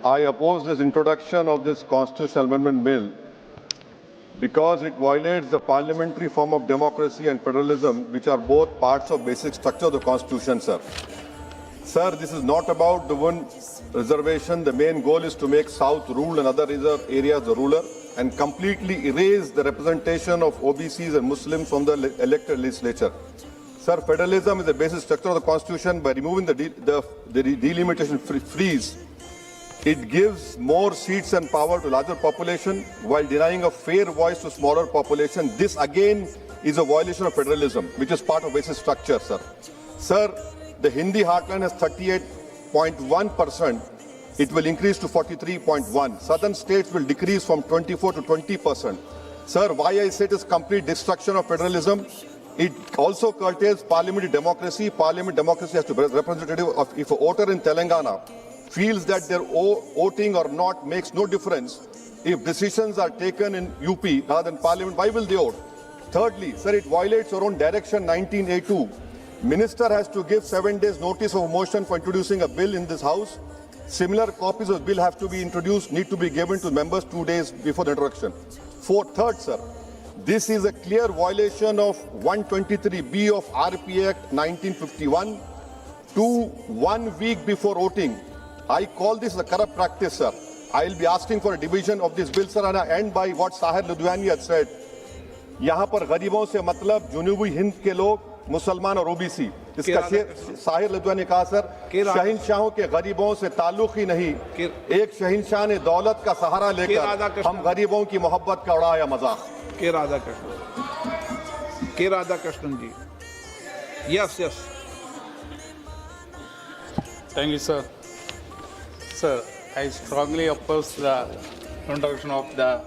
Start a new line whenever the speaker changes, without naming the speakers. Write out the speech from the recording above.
I oppose this introduction of this constitutional amendment bill because it violates the parliamentary form of democracy and federalism, which are both parts of basic structure of the Constitution, sir. Sir, this is not about the one reservation. The main goal is to make South rule and other areas the ruler and completely erase the representation of OBCs and Muslims from the elected legislature. Sir, federalism is the basic structure of the Constitution. By removing the delimitation freeze, it gives more seats and power to larger population while denying a fair voice to smaller population. This again is a violation of federalism, which is part of basic structure, sir. Sir, the Hindi heartland has 38.1%. It will increase to 43.1%. Southern states will decrease from 24 to 20%. Sir, why I say it is complete destruction of federalism? It also curtails parliamentary democracy. Parliamentary democracy has to be representative of, if a voter in Telangana feels that their voting or not makes no difference, if decisions are taken in UP rather than parliament, why will they vote? Thirdly, sir, it violates your own direction 19A2. Minister has to give 7 days notice of motion for introducing a bill in this house. Similar copies of the bill have to be introduced, need to be given to members 2 days before the introduction. Third, sir, this is a clear violation of 123B of RP Act 1951 to 1 week before voting. I call this a corrupt practice, sir. I will be asking for a division of this bill, sir, and I end by what Sahir Ludhiani had said. यहाँ पर गरीबों से मतलब जुनूबी हिंद के लोग मुसलमान और OBC इसका साहिर लुधियानी ने कहा सर शहंशाहों के गरीबों से ताल्लुक ही नहीं एक शहंशाह ने दौलत का सहारा लेकर हम गरीबों की मोहब्बत का उड़ाया मजाक
के राधाकृष्णन जी yes
Thank you, sir. Sir, I strongly oppose the introduction of the